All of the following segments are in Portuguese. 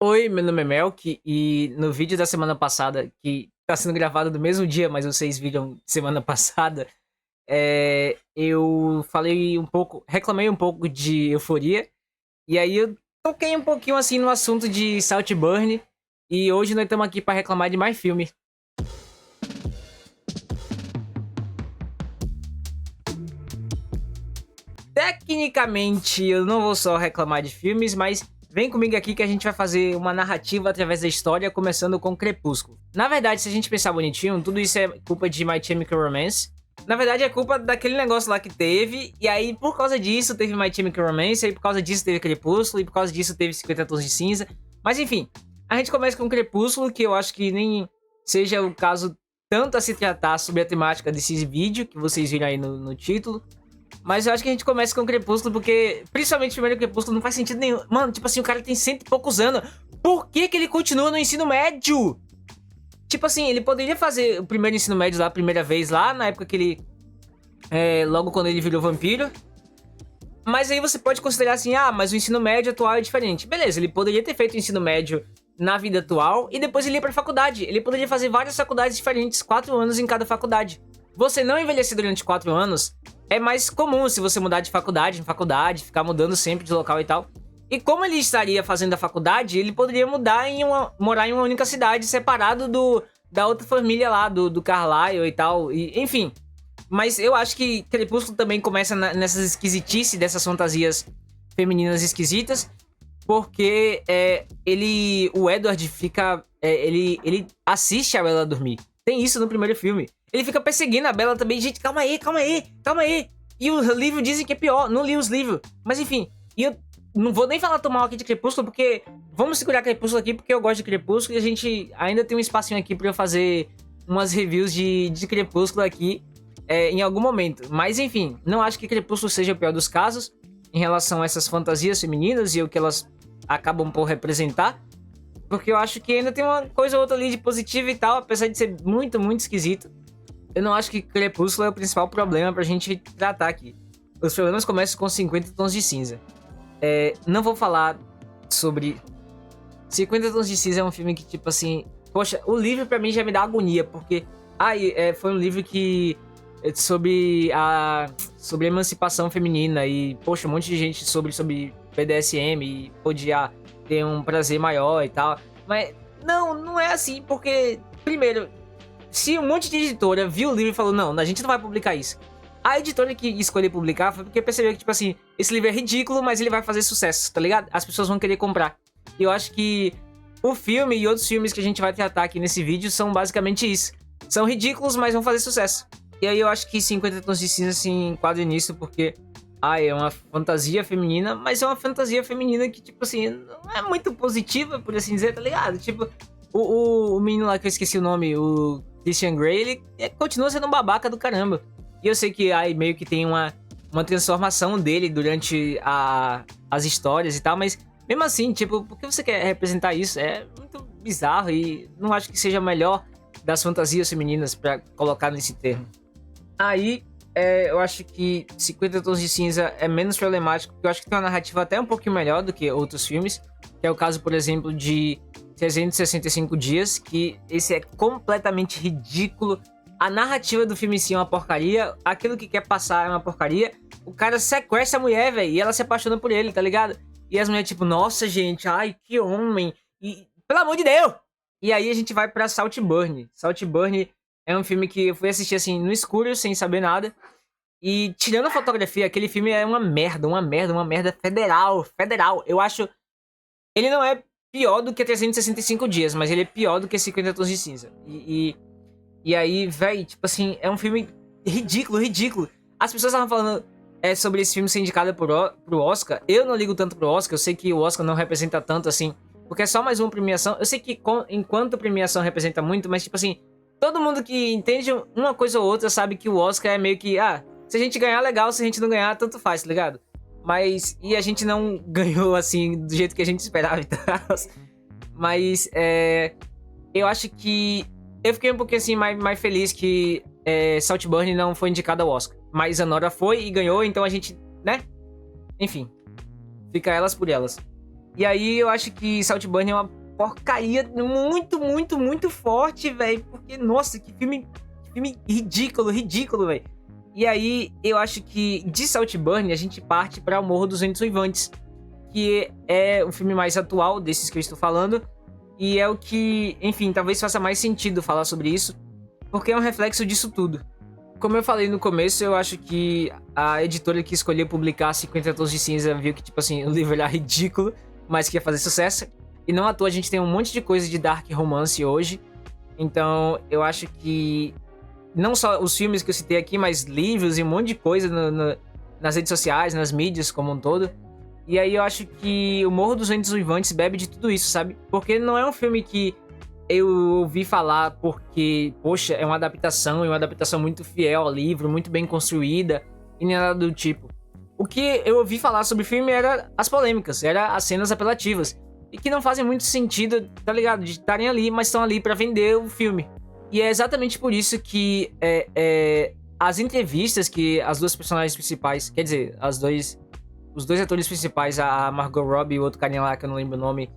Oi, meu nome é Melk e no vídeo da semana passada, que tá sendo gravado no mesmo dia, mas vocês viram semana passada, eu falei um pouco, reclamei um pouco de Euforia, e aí eu toquei um pouquinho assim no assunto de Saltburn, e hoje nós estamos aqui pra reclamar de mais filme. Tecnicamente, eu não vou só reclamar de filmes, mas vem comigo aqui que a gente vai fazer uma narrativa através da história, começando com Crepúsculo. Na verdade, se a gente pensar bonitinho, tudo isso é culpa de My Chemical Romance. Na verdade, é culpa daquele negócio lá que teve, e aí por causa disso teve My Chemical Romance, e aí por causa disso teve Crepúsculo, e por causa disso teve 50 Tons de Cinza. Mas enfim, a gente começa com Crepúsculo, que eu acho que nem seja o caso tanto a se tratar sobre a temática desse vídeo, que vocês viram aí no título. Mas eu acho que a gente começa com o Crepúsculo, porque, principalmente o primeiro Crepúsculo, não faz sentido nenhum. Mano, tipo assim, o cara tem cento e poucos anos. Por que que ele continua no ensino médio? Tipo assim, ele poderia fazer o primeiro ensino médio lá, a primeira vez lá, na época que ele... logo quando ele virou vampiro. Mas aí você pode considerar assim, ah, mas o ensino médio atual é diferente. Beleza, ele poderia ter feito o ensino médio na vida atual e depois ele ia pra faculdade. Ele poderia fazer várias faculdades diferentes, 4 anos em cada faculdade. Você não envelhecer durante 4 anos é mais comum se você mudar de faculdade em faculdade, ficar mudando sempre de local e tal. E como ele estaria fazendo a faculdade, ele poderia morar em uma única cidade, separado da outra família lá, do Carlyle e tal. E, enfim. Mas eu acho que Crepúsculo também começa nessas esquisitices, dessas fantasias femininas esquisitas. Porque o Edward fica... ele assiste a Bella dormir. Tem isso no primeiro filme. Ele fica perseguindo a Bella também. Gente, calma aí, calma aí, calma aí. E os livros dizem que é pior. Não li os livros. Mas enfim. E eu não vou nem falar tão mal aqui de Crepúsculo, porque... Vamos segurar Crepúsculo aqui, porque eu gosto de Crepúsculo. E a gente ainda tem um espacinho aqui pra eu fazer umas reviews de Crepúsculo aqui. Em algum momento. Mas enfim, não acho que Crepúsculo seja o pior dos casos. Em relação a essas fantasias femininas e o que elas acabam por representar. Porque eu acho que ainda tem uma coisa ou outra ali de positivo e tal, apesar de ser muito, muito esquisito. Eu não acho que Crepúsculo é o principal problema pra gente tratar aqui. Os problemas começam com 50 Tons de Cinza. Não vou falar sobre... 50 Tons de Cinza é um filme que, tipo assim... Poxa, o livro pra mim já me dá agonia, porque... foi um livro que... Sobre a emancipação feminina e, poxa, um monte de gente sobre BDSM e podia ter um prazer maior e tal. Mas não é assim, porque, primeiro, se um monte de editora viu o livro e falou, não, a gente não vai publicar isso. A editora que escolheu publicar foi porque percebeu que, tipo assim, esse livro é ridículo, mas ele vai fazer sucesso, tá ligado? As pessoas vão querer comprar. E eu acho que o filme e outros filmes que a gente vai tratar aqui nesse vídeo são basicamente isso. São ridículos, mas vão fazer sucesso. E aí eu acho que 50 Tons de Cinza se enquadra nisso, porque... é uma fantasia feminina, mas é uma fantasia feminina que, tipo assim, não é muito positiva, por assim dizer, tá ligado? Tipo, o menino lá que eu esqueci o nome, o Christian Grey, ele continua sendo um babaca do caramba. E eu sei que meio que tem uma transformação dele durante as histórias e tal, mas mesmo assim, tipo, por que você quer representar isso? É muito bizarro e não acho que seja a melhor das fantasias femininas pra colocar nesse termo. Aí, eu acho que 50 Tons de Cinza é menos problemático, porque eu acho que tem uma narrativa até um pouquinho melhor do que outros filmes, que é o caso, por exemplo, de 365 Dias, que esse é completamente ridículo. A narrativa do filme em si é uma porcaria, aquilo que quer passar é uma porcaria. O cara sequestra a mulher, velho, e ela se apaixona por ele, tá ligado? E as mulheres tipo, nossa, gente, ai, que homem, e pelo amor de Deus! E aí a gente vai pra Saltburn. Saltburn é um filme que eu fui assistir assim no escuro, sem saber nada. E tirando a fotografia, aquele filme é uma merda federal. Eu acho... Ele não é pior do que 365 Dias, mas ele é pior do que 50 Tons de Cinza. E aí, véi, tipo assim, é um filme ridículo. As pessoas estavam falando sobre esse filme ser indicado pro Oscar. Eu não ligo tanto pro Oscar, eu sei que o Oscar não representa tanto assim, porque é só mais uma premiação. Eu sei que enquanto premiação representa muito, mas tipo assim... Todo mundo que entende uma coisa ou outra sabe que o Oscar é meio que... se a gente ganhar, legal. Se a gente não ganhar, tanto faz, tá ligado? Mas... E a gente não ganhou, assim, do jeito que a gente esperava e tal. Mas, eu acho que... Eu fiquei um pouquinho, assim, mais feliz que Saltburn não foi indicado ao Oscar. Mas a Nora foi e ganhou, então a gente... Né? Enfim. Fica elas por elas. E aí eu acho que Saltburn é uma porcaria muito, muito, muito forte, velho. Porque, nossa, que filme ridículo, ridículo, velho. E aí eu acho que de Saltburn a gente parte pra O Morro dos Ventos Uivantes, que é o filme mais atual desses que eu estou falando. E é o que, enfim, talvez faça mais sentido falar sobre isso, porque é um reflexo disso tudo. Como eu falei no começo, eu acho que a editora que escolheu publicar 50 Tons de Cinza viu que, tipo assim, o livro era ridículo, mas que ia fazer sucesso. E não à toa a gente tem um monte de coisa de dark romance hoje. Então, eu acho que não só os filmes que eu citei aqui, mas livros e um monte de coisa nas redes sociais, nas mídias como um todo. E aí eu acho que O Morro dos Ventos Uivantes bebe de tudo isso, sabe? Porque não é um filme que eu ouvi falar porque, poxa, é uma adaptação muito fiel ao livro, muito bem construída, e nem nada do tipo. O que eu ouvi falar sobre o filme era as polêmicas, era as cenas apelativas, e que não fazem muito sentido, tá ligado? De estarem ali, mas estão ali pra vender o filme. E é exatamente por isso que as entrevistas que as duas personagens principais, quer dizer, os dois atores principais, a Margot Robbie e o outro carinha lá, que eu não lembro o nome,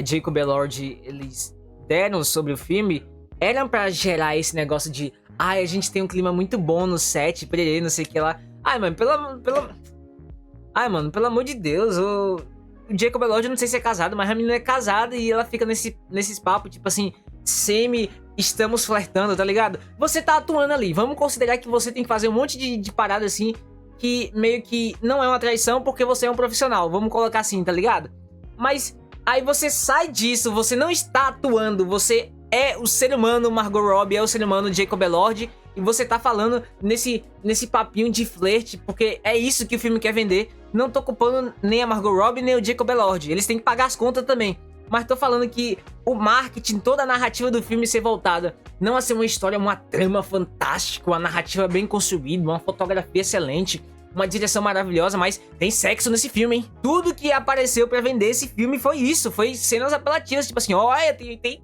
Jacob Elord, eles deram sobre o filme, eram pra gerar esse negócio de ai, a gente tem um clima muito bom no set, pererê, não sei o que lá. Ai, mano, pelo amor de Deus, o Jacob Elord, eu não sei se é casado, mas a menina é casada e ela fica nesses papos, tipo assim, estamos flertando, tá ligado? Você tá atuando ali, vamos considerar que você tem que fazer um monte de parada assim, que meio que não é uma traição porque você é um profissional, vamos colocar assim, tá ligado? Mas aí você sai disso, você não está atuando, você é o ser humano Margot Robbie, é o ser humano Jacob Elord, e você tá falando nesse papinho de flerte, porque é isso que o filme quer vender. Não tô culpando nem a Margot Robbie, nem o Jacob Elord, eles têm que pagar as contas também. Mas tô falando que o marketing, toda a narrativa do filme ser voltada não a ser uma história, uma trama fantástica, uma narrativa bem construída, uma fotografia excelente, uma direção maravilhosa, mas tem sexo nesse filme, hein? Tudo que apareceu pra vender esse filme foi isso, foi cenas apelativas, tipo assim, olha, tem.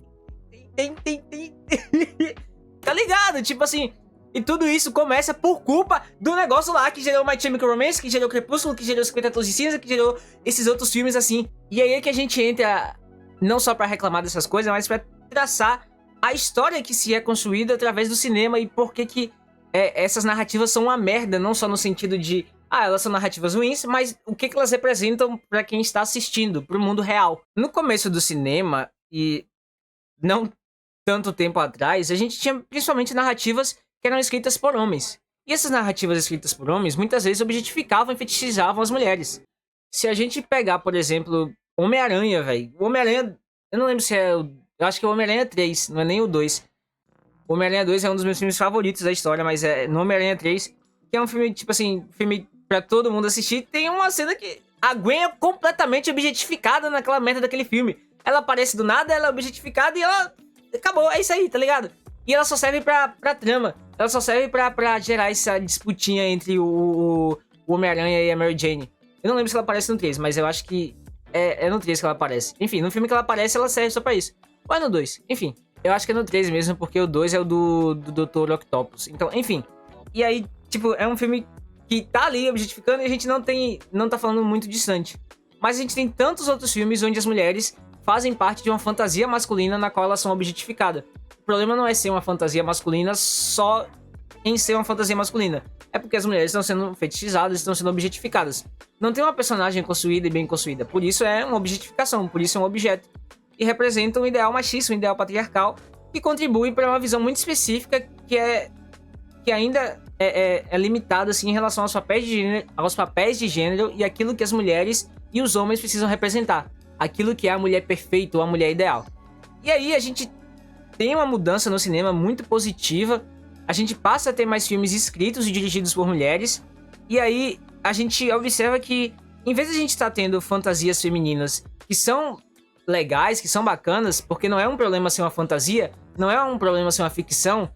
Tá ligado? Tipo assim, e tudo isso começa por culpa do negócio lá que gerou My Chemical Romance, que gerou Crepúsculo, que gerou 50 Tons de Cinza, que gerou esses outros filmes assim. E aí é que a gente entra não só pra reclamar dessas coisas, mas pra traçar a história que se é construída através do cinema e por que essas narrativas são uma merda, não só no sentido de elas são narrativas ruins, mas o que elas representam pra quem está assistindo, pro mundo real. No começo do cinema, e não tanto tempo atrás, a gente tinha principalmente narrativas que eram escritas por homens. E essas narrativas escritas por homens muitas vezes objetificavam e fetichizavam as mulheres. Se a gente pegar, por exemplo, Homem-Aranha, velho. O Homem-Aranha, eu não lembro se é eu acho que é o Homem-Aranha 3, não é nem o 2. O Homem-Aranha 2 é um dos meus filmes favoritos da história, mas é no Homem-Aranha 3, que é um filme, tipo assim, filme pra todo mundo assistir. Tem uma cena que a Gwen é completamente objetificada naquela merda daquele filme. Ela aparece do nada, ela é objetificada e ela... Acabou, é isso aí, tá ligado? E ela só serve pra trama. Ela só serve pra gerar essa disputinha entre o Homem-Aranha e a Mary Jane. Eu não lembro se ela aparece no 3, mas eu acho que é no 3 que ela aparece. Enfim, no filme que ela aparece, ela serve só pra isso. Ou é no 2? Enfim, eu acho que é no 3 mesmo, porque o 2 é o do Dr. Octopus. Então, enfim. E aí, tipo, é um filme que tá ali objetificando e a gente não tá falando muito distante. Mas a gente tem tantos outros filmes onde as mulheres fazem parte de uma fantasia masculina na qual elas são objetificadas. O problema não é ser uma fantasia masculina só em ser uma fantasia masculina. É porque as mulheres estão sendo fetichizadas, estão sendo objetificadas. Não tem uma personagem construída e bem construída. Por isso é uma objetificação, por isso é um objeto. E representa um ideal machista, um ideal patriarcal, que contribui para uma visão muito específica que ainda é limitada assim, em relação aos papéis de gênero e aquilo que as mulheres e os homens precisam representar. Aquilo que é a mulher perfeita ou a mulher ideal. E aí a gente tem uma mudança no cinema muito positiva. A gente passa a ter mais filmes escritos e dirigidos por mulheres. E aí a gente observa que, em vez de a gente estar tendo fantasias femininas que são legais, que são bacanas, porque não é um problema ser uma fantasia, não é um problema ser uma ficção,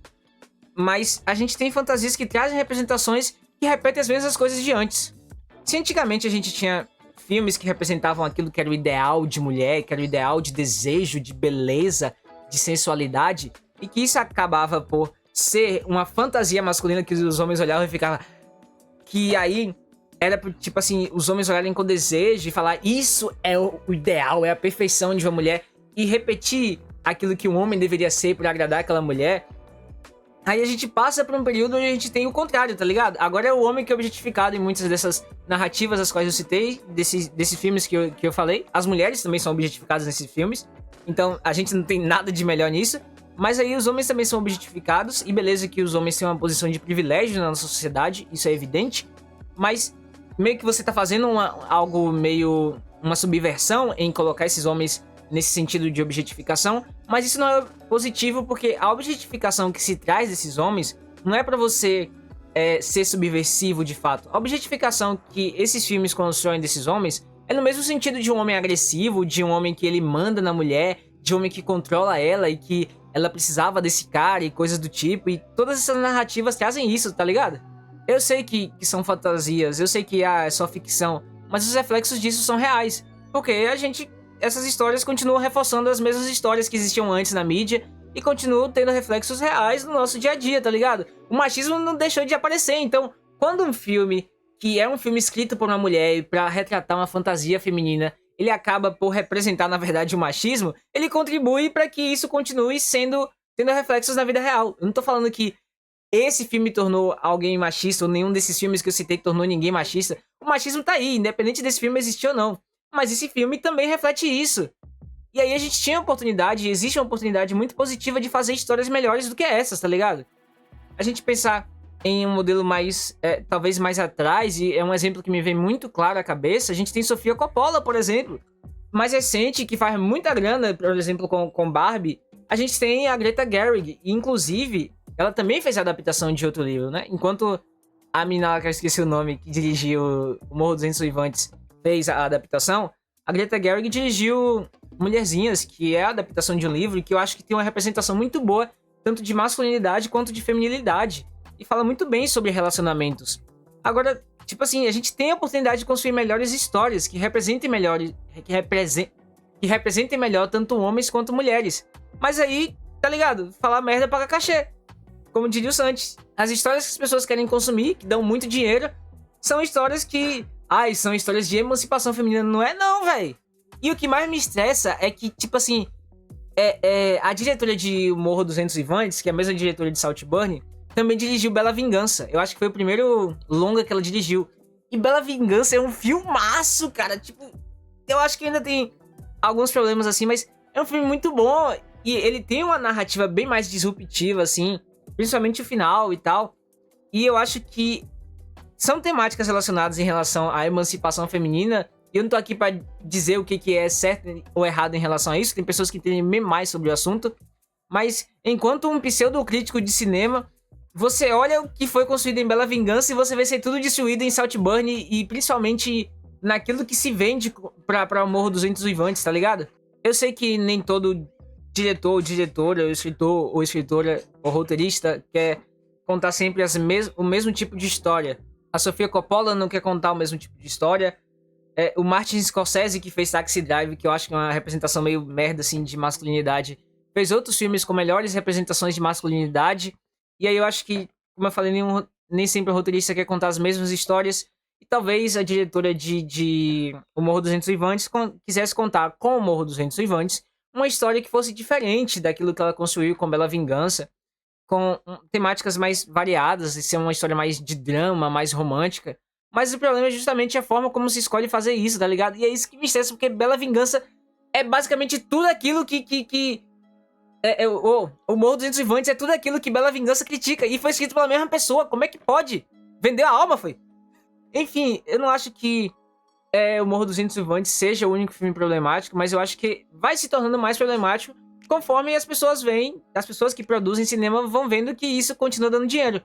mas a gente tem fantasias que trazem representações que repetem as mesmas coisas de antes. Se antigamente a gente tinha filmes que representavam aquilo que era o ideal de mulher, que era o ideal de desejo, de beleza, de sensualidade, e que isso acabava por ser uma fantasia masculina que os homens olhavam e ficavam... Que aí era tipo assim, os homens olharem com desejo e falar isso é o ideal, é a perfeição de uma mulher, e repetir aquilo que um homem deveria ser pra agradar aquela mulher. Aí a gente passa por um período onde a gente tem o contrário, tá ligado? Agora é o homem que é objetificado em muitas dessas narrativas as quais eu citei, desses filmes que eu falei. As mulheres também são objetificadas nesses filmes. Então a gente não tem nada de melhor nisso. Mas aí os homens também são objetificados. E beleza que os homens têm uma posição de privilégio na nossa sociedade, isso é evidente. Mas meio que você tá fazendo algo meio... uma subversão em colocar esses homens nesse sentido de objetificação, mas isso não é positivo porque a objetificação que se traz desses homens não é pra você ser subversivo de fato. A objetificação que esses filmes constroem desses homens é no mesmo sentido de um homem agressivo, de um homem que ele manda na mulher, de um homem que controla ela e que ela precisava desse cara e coisas do tipo, e todas essas narrativas trazem isso, tá ligado? Eu sei que são fantasias, eu sei que é só ficção, mas os reflexos disso são reais, porque essas histórias continuam reforçando as mesmas histórias que existiam antes na mídia e continuam tendo reflexos reais no nosso dia a dia, tá ligado? O machismo não deixou de aparecer, então quando um filme que é um filme escrito por uma mulher pra retratar uma fantasia feminina, ele acaba por representar, na verdade, o machismo, ele contribui pra que isso continue tendo reflexos na vida real. Eu não tô falando que esse filme tornou alguém machista, ou nenhum desses filmes que eu citei que tornou ninguém machista. O machismo tá aí, independente desse filme existir ou não. Mas esse filme também reflete isso. E aí a gente tinha a oportunidade, existe uma oportunidade muito positiva de fazer histórias melhores do que essas, tá ligado? A gente pensar em um modelo mais, talvez mais atrás, e é um exemplo que me vem muito claro à cabeça, a gente tem Sofia Coppola, por exemplo, mais recente, que faz muita grana, por exemplo, com Barbie. A gente tem a Greta Gerwig, e inclusive, ela também fez a adaptação de outro livro, né? Enquanto a mina, que eu esqueci o nome, que dirigiu O Morro dos Ventos Uivantes, fez a adaptação, a Greta Gerwig dirigiu Mulherzinhas, que é a adaptação de um livro que eu acho que tem uma representação muito boa, tanto de masculinidade quanto de feminilidade, e fala muito bem sobre relacionamentos. Agora, tipo assim, a gente tem a oportunidade de construir melhores histórias que representem melhor, que representem melhor tanto homens quanto mulheres. Mas aí, tá ligado? Falar merda paga cachê. Como diria o Santos, as histórias que as pessoas querem consumir, que dão muito dinheiro, são histórias que... são histórias de emancipação feminina. Não é não, véi. E o que mais me estressa é que, tipo assim, a diretora de O Morro dos Ventos Uivantes, que é a mesma diretora de Saltburn, também dirigiu Bela Vingança. Eu acho que foi o primeiro longa que ela dirigiu. E Bela Vingança é um filmaço, cara. Tipo, eu acho que ainda tem alguns problemas assim, mas é um filme muito bom. E ele tem uma narrativa bem mais disruptiva, assim, principalmente o final e tal. E eu acho que são temáticas relacionadas em relação à emancipação feminina. E eu não tô aqui pra dizer o que é certo ou errado em relação a isso. Tem pessoas que entendem bem mais sobre o assunto. Mas, enquanto um pseudo-crítico de cinema, você olha o que foi construído em Bela Vingança e você vê ser tudo destruído em Saltburn. E principalmente naquilo que se vende pra O Morro dos Ventos Uivantes, tá ligado? Eu sei que nem todo diretor ou diretora, ou escritor ou escritora ou roteirista quer contar sempre o mesmo tipo de história. A Sofia Coppola não quer contar o mesmo tipo de história. O Martin Scorsese, que fez Taxi Drive, que eu acho que é uma representação meio merda, assim, de masculinidade, fez outros filmes com melhores representações de masculinidade. E aí eu acho que, como eu falei, nem sempre o roteirista quer contar as mesmas histórias. E talvez a diretora de O Morro dos Ventos Uivantes quisesse contar com O Morro dos Ventos Uivantes uma história que fosse diferente daquilo que ela construiu com Bela Vingança, com temáticas mais variadas, e ser uma história mais de drama, mais romântica. Mas o problema é justamente a forma como se escolhe fazer isso, tá ligado? E é isso que me estressa, porque Bela Vingança é basicamente tudo aquilo o Morro dos Ventos Uivantes é tudo aquilo que Bela Vingança critica, e foi escrito pela mesma pessoa. Como é que pode? Vendeu a alma, foi? Enfim, eu não acho que O Morro dos Ventos Uivantes seja o único filme problemático, mas eu acho que vai se tornando mais problemático conforme as pessoas que produzem cinema vão vendo que isso continua dando dinheiro.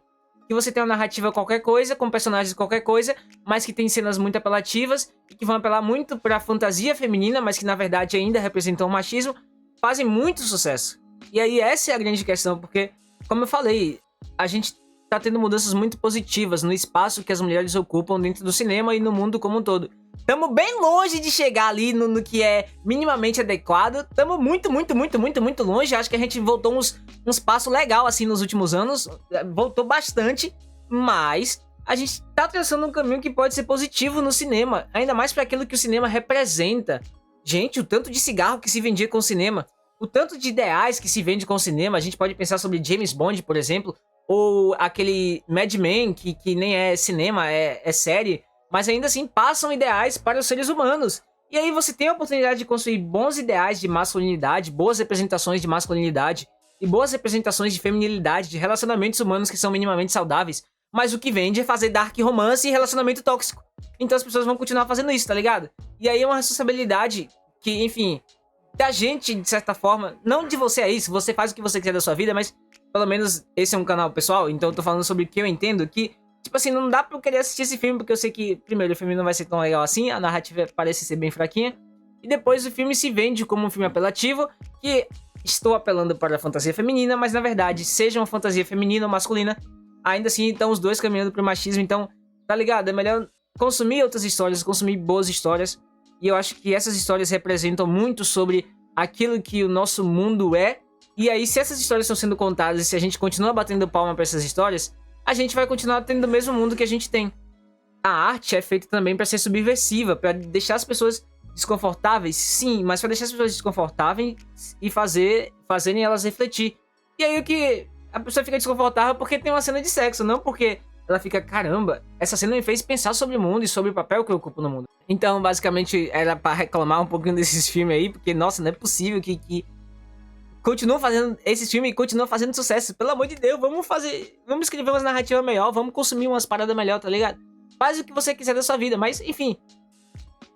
Que você tem uma narrativa qualquer coisa, com personagens qualquer coisa, mas que tem cenas muito apelativas, e que vão apelar muito pra fantasia feminina, mas que na verdade ainda representam o machismo, fazem muito sucesso. E aí essa é a grande questão, porque, como eu falei, a gente tá tendo mudanças muito positivas no espaço que as mulheres ocupam dentro do cinema e no mundo como um todo. Tamo bem longe de chegar ali no que é minimamente adequado. Tamo muito, muito, muito, muito, muito longe. Acho que a gente voltou uns passos legal assim nos últimos anos. Voltou bastante, mas a gente tá traçando um caminho que pode ser positivo no cinema, ainda mais para aquilo que o cinema representa. Gente, o tanto de cigarro que se vendia com o cinema, o tanto de ideais que se vende com o cinema, a gente pode pensar sobre James Bond, por exemplo, ou aquele Mad Men, que nem é cinema, é série, mas ainda assim passam ideais para os seres humanos. E aí você tem a oportunidade de construir bons ideais de masculinidade, boas representações de masculinidade, e boas representações de feminilidade, de relacionamentos humanos que são minimamente saudáveis. Mas o que vende é fazer dark romance e relacionamento tóxico. Então as pessoas vão continuar fazendo isso, tá ligado? E aí é uma responsabilidade que, enfim, da gente, de certa forma, não de você aí, se você faz o que você quiser da sua vida, mas pelo menos esse é um canal pessoal, então eu tô falando sobre o que eu entendo, que, tipo assim, não dá pra eu querer assistir esse filme, porque eu sei que, primeiro, o filme não vai ser tão legal assim, a narrativa parece ser bem fraquinha, e depois o filme se vende como um filme apelativo, que estou apelando para a fantasia feminina, mas na verdade, seja uma fantasia feminina ou masculina, ainda assim estão os dois caminhando pro machismo, então, tá ligado? É melhor consumir outras histórias, consumir boas histórias, e eu acho que essas histórias representam muito sobre aquilo que o nosso mundo é, e aí se essas histórias estão sendo contadas e se a gente continua batendo palma pra essas histórias, a gente vai continuar tendo o mesmo mundo que a gente tem. A arte é feita também pra ser subversiva, pra deixar as pessoas desconfortáveis, sim, mas pra deixar as pessoas desconfortáveis e fazerem elas refletir. E aí o que a pessoa fica desconfortável porque tem uma cena de sexo, não porque ela fica, caramba, essa cena me fez pensar sobre o mundo e sobre o papel que eu ocupo no mundo. Então, basicamente, era pra reclamar um pouquinho desses filmes aí, porque, nossa, não é possível que continuam fazendo esses filmes e continuam fazendo sucesso. Pelo amor de Deus, vamos escrever umas narrativas melhor, vamos consumir umas paradas melhor, tá ligado? Faz o que você quiser da sua vida, mas, enfim,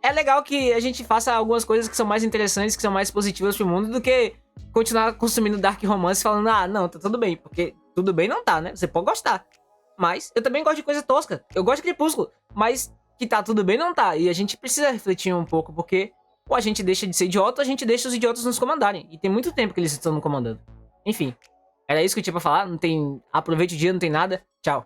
é legal que a gente faça algumas coisas que são mais interessantes, que são mais positivas pro mundo, do que continuar consumindo dark romance falando, ah, não, tá tudo bem, porque tudo bem não tá, né? Você pode gostar. Mas eu também gosto de coisa tosca. Eu gosto de Crepúsculo, mas que tá tudo bem não tá. E a gente precisa refletir um pouco, porque ou a gente deixa de ser idiota, ou a gente deixa os idiotas nos comandarem. E tem muito tempo que eles estão nos comandando. Enfim, era isso que eu tinha pra falar. Não tem... Aproveite o dia, não tem nada. Tchau.